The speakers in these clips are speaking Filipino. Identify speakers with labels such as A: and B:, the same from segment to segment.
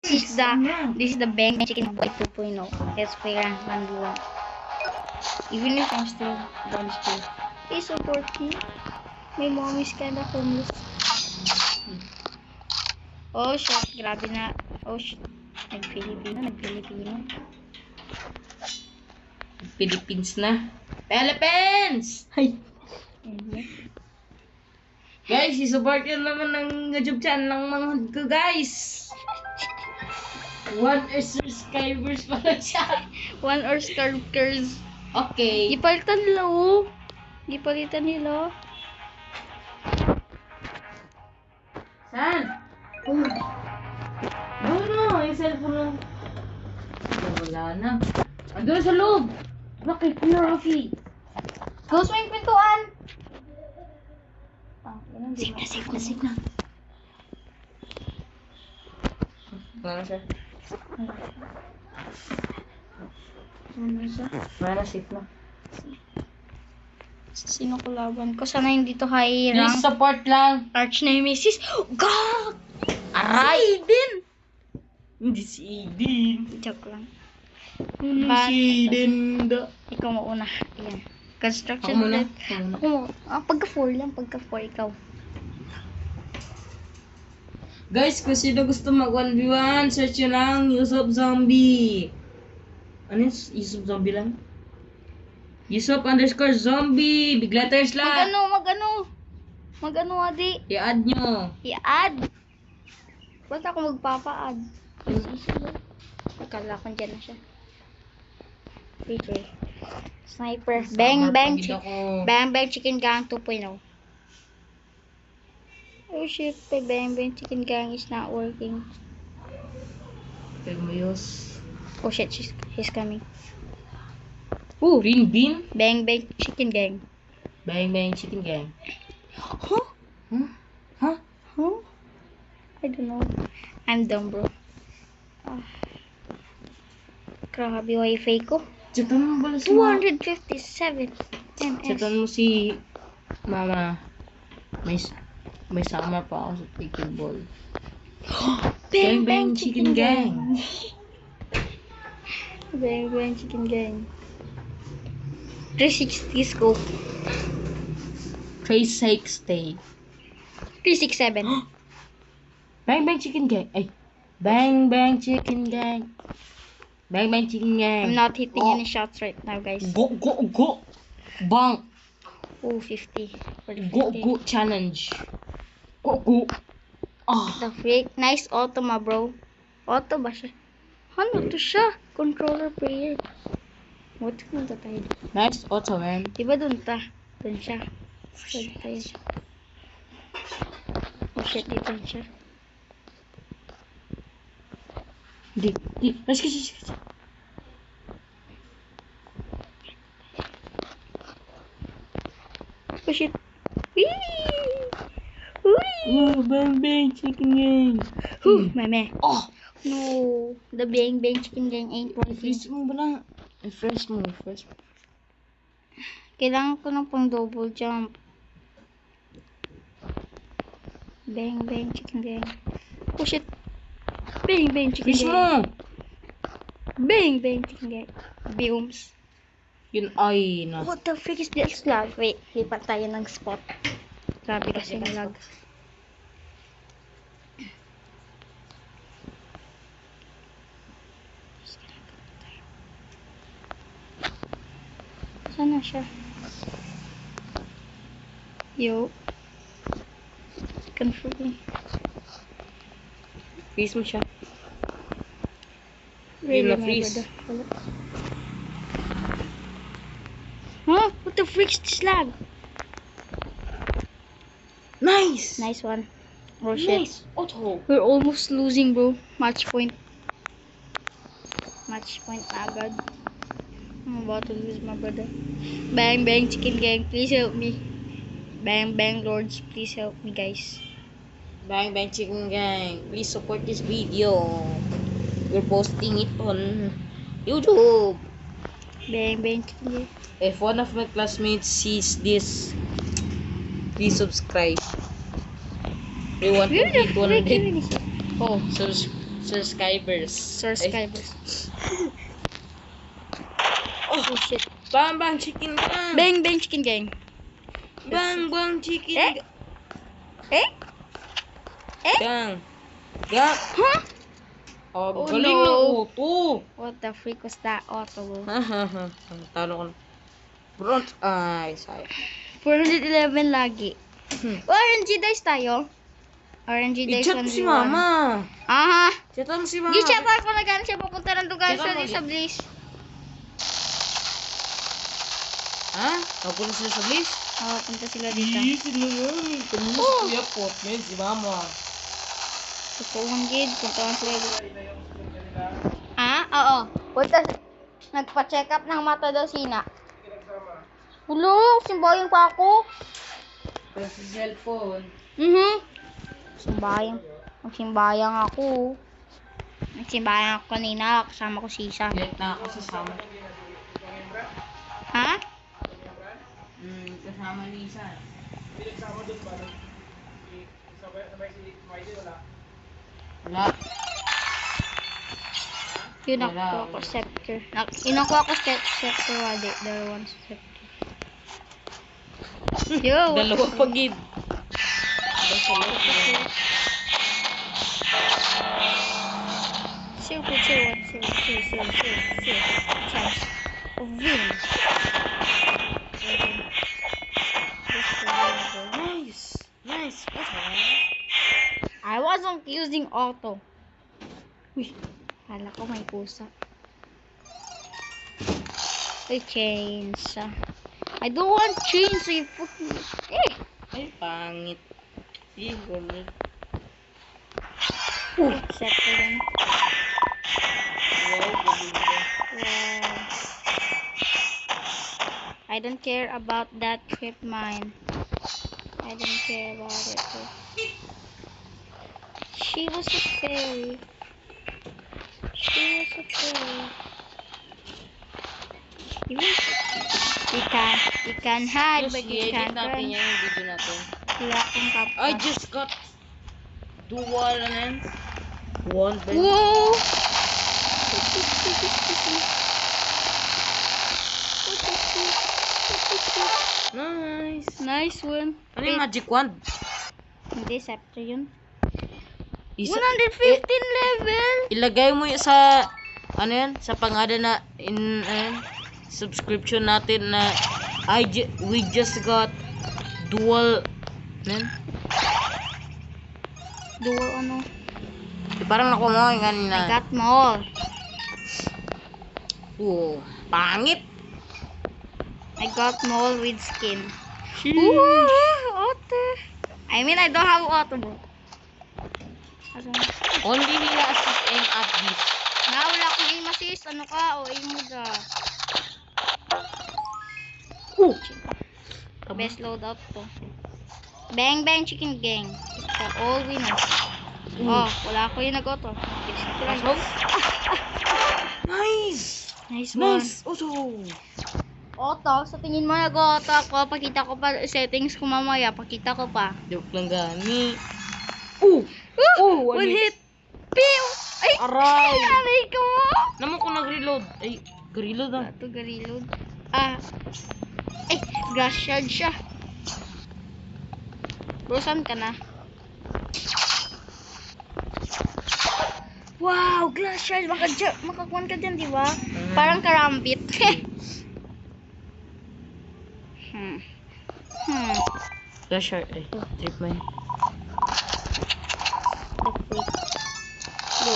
A: This is the Bang Chicken Boy 2.0. Let's play rank 1v1. Even if I'm still down school. Please support me. My mom is kinda homeless. Oh shit, grabe na. Oh shit. Nag-Filipino.
B: Philippines na. Philippines! Hay! Guys, isupport yun naman ng YouTube channel ng mga hood ko, guys. 1 subscribers pa lang siya.
A: 1 hour scarfers.
B: Okay.
A: Gipalitan nila oh.
B: Saan? Oh. No, yung cellphone lang. Wala na. Andun sa loob. Bakit, Kuya Rocky?
A: Close mo yung pintuan. Safe na.
B: Wala na siya. Wala na, safe na.
A: Sino ko laban ko? Sana hindi to high
B: Please
A: rank.
B: support lang.
A: Arch nemesis. God!
B: Aray!
A: Aiden!
B: Hindi si Aiden.
A: Joke lang.
B: Si Aiden.
A: Ikaw mauna. Ayan. Construction
B: Ako muna.
A: ulit. Ako mo. Pagka-4 lang. Pagka-4 ikaw.
B: Guys, kung sino gusto mag 1v1, search nyo lang Yusuf Zombie. Ano yun? Yusuf Zombie lang? Yusuf_zombie. Big letters lang.
A: Mag-ano, adi?
B: I-add nyo.
A: I-add. Ba't ako magpapa-add? Akala ko dyan na siya. Wait. Sniper. Bang, chicken gang 2.0. Oh shit, the bang chicken gang is not working.
B: Pagmayos.
A: Oh shit, he's coming.
B: Ooh, green bean.
A: Bang chicken gang.
B: Bang chicken gang.
A: Huh?
B: Huh?
A: I don't know. I'm dumb, bro. Grabe wifi ko.
B: Chatan mo pala si Mama.
A: 257 ms.
B: Chatan mo si Mama. May summer pa ako sa pickleball. Bang chicken gang.
A: Bang chicken gang. 360 scope.
B: 360.
A: 367.
B: Bang chicken gang. Ay. Bang chicken gang. Bang chicken gang.
A: I'm not hitting any shots right now, guys.
B: Go. Bang.
A: Oh, 50. For the 50.
B: Go challenge. Go.
A: The freak. Nice auto, ma bro. Auto ba siya? Ano to siya? Controller player. What punta tayo?
B: Nice auto, man.
A: Diba dun siya. Dun tayo. Oh shit, dito siya.
B: Di. Let's go.
A: Oh shit. Wee!
B: Oh, bang chicken gang.
A: Meme.
B: Oh.
A: No. The bang chicken gang ain't working.
B: Refresh mo ba lang? Refresh mo.
A: Kailangan ko ng pang double jump. Bang chicken gang. Oh shit. Bang chicken
B: Refresh
A: gang.
B: mo.
A: Bang chicken gang. Booms.
B: Yun ay na.
A: What the frick is this lag? Wait, lipat tayo ng spot. Grabe kasi yung lag. Saan na siya? Yo. Confirm.
B: Freeze mo siya.
A: Really,
B: na
A: my
B: freeze.
A: brother. Huh? What the frick is this lag?
B: Nice.
A: Nice one. Oh shit.
B: Nice. Auto.
A: We're almost losing, bro. Match point agad. I'm about to lose, my brother. Bang chicken gang, please help me. Bang lords, please help me, guys.
B: Bang chicken gang. Please support this video. We're posting it on YouTube.
A: Bang chicken gang.
B: If one of my classmates sees this, please subscribe. We want to
A: Where the
B: hit
A: frick
B: 100.
A: is it?
B: Oh, subscribers.
A: Subscribers. Oh shit.
B: Bang bang chicken gang.
A: Bang bang chicken gang.
B: Bang bang chicken
A: Eh? Eh?
B: gang. Gang.
A: Huh?
B: Oh,
A: Oh,
B: galing
A: no.
B: ng auto.
A: What the freak was that auto?
B: Talo ko na. Bronze. Ay, sayang.
A: 411 lagi. RNG dice tayo. RNG dice
B: I-chat mo
A: 1v1.
B: si mama.
A: Aha.
B: Chat mo si mama.
A: Gi-chat ako na gan siya papunta ng dugan
B: Chat mo,
A: sa Bliss.
B: Ha? Napunta sila sa Bliss?
A: Oh, punta sila dito.
B: Sila yan. Kanina
A: Oh.
B: si Kuya Potman, si mama.
A: Tukuhan gid, punta sila. Ah, oo. Punta nagpa-check up ng mata daw sina. Ulo, simbayan pa ako.
B: Pero sa cellphone.
A: Simbayang. Magsimbayang ako. Nagsimbayang ako kanina, kasama ko si Isa.
B: Late na ako sasama.
A: Ha?
B: Kasama ni Isa. Wala.
A: Yun
B: Wala,
A: ako
B: wala.
A: scepter. Inakuha ko scepter wali. There one scepter. Yo!
B: Dalawa pagid.
A: Silver, chance of win.
B: Nice. Nice.
A: I wasn't using auto. Uy, hala ko may pusa. Uy, chains. I don't want chains. You fucking... Eh!
B: Ay, pangit. Ih, gulo.
A: Scepter yan.
B: Wow, gulo.
A: Wow. I don't care about that trip mine. I don't care about it. She was a fairy. She was a fairy. You can hide, but you
B: i-edit
A: can't
B: natin
A: run.
B: yan yung video natin.
A: Wala akong kapwa.
B: I just got dual and one by
A: Whoa!
B: Nice.
A: Nice one.
B: Ano yung magic wand?
A: Hindi, scepter yun. 115
B: Isa,
A: level!
B: ilagay mo yung sa ano yan, sa pangalan na subscription natin na we just got dual nan.
A: Dual ano?
B: Parang nakuha mo yung
A: I
B: kanina.
A: got more.
B: Pangit.
A: I got more with skin. Ooh, auto. I mean, I don't have auto, bro.
B: Only nila assist aim at this.
A: Na, wala akong aim assist. Ano ka? O, aim mo da. Best loadout to. Bang bang chicken gang. It's the all winners. Oh, wala ako yung nag-auto.
B: Nice.
A: Nice one.
B: Nice. Also.
A: Auto, sa tingin mo nag-auto ako. Pakita ko pa settings ko mamaya. Pakita ko pa.
B: Joke lang gani.
A: One hit. Pew! Ay!
B: Aray.
A: Aray ko!
B: Naman ko nag-reload. Ay, reload ah.
A: Ito, reload. Ah. Ay, grass shard siya. Bro, saan ka na? Wow, glass shard. Makakuan ka dyan, di ba? Parang karambit.
B: Flash art. Ay, trip mo yun.
A: Go.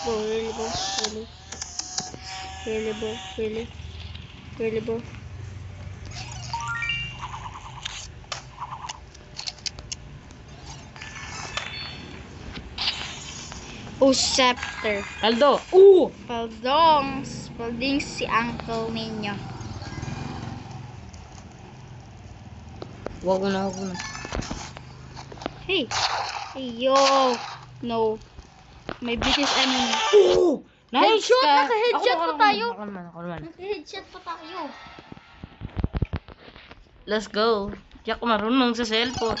A: Go, really go. Really. Really go. Really. Really go. Oh, scepter.
B: Aldo.
A: Paldongs. Palding si uncle ninyo.
B: Wag mo na.
A: Hey. Hey, yo. No. My biggest enemy.
B: Nice
A: Headshot!
B: ka.
A: Naka-headshot pa tayo.
B: Ako naman.
A: Nag-headshot pa tayo.
B: Let's go. Di ako marunong sa cellphone.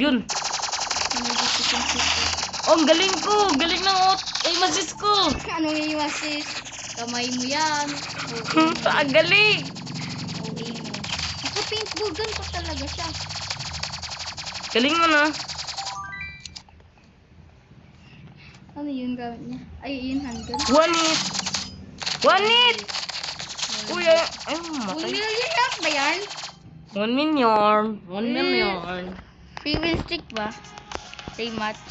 B: Yun.
A: Hindi chicken sisig.
B: Oh, ang galing ko. Galing ng aim assist ko.
A: Anong yung assist? Kamay mo yan.
B: Ang galing.
A: OA mo. Naka-paintball gun pa talaga siya.
B: Galing mo na.
A: Ano yung gamit niya? Ay, yun handgun.
B: One hit. One hit. Uy, ay, matay.
A: Uliyak ba yan?
B: 1 million. 1 million.
A: Free will stick ba? Rematch.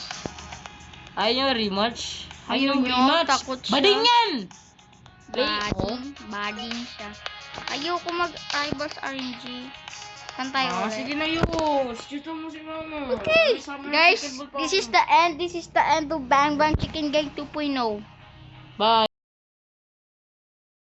B: Ayaw rematch.
A: Ayaw
B: Ayaw
A: nyo,
B: rematch.
A: takot siya.
B: Bading yan.
A: Bading siya. Ayoko mag-Rivals RNG. Saan tayo ulit?
B: Sige na yun. Dito mo si mama.
A: Okay, guys, this is the end. This is the end of Bang Bang Chicken Gang 2.0.
B: Bye.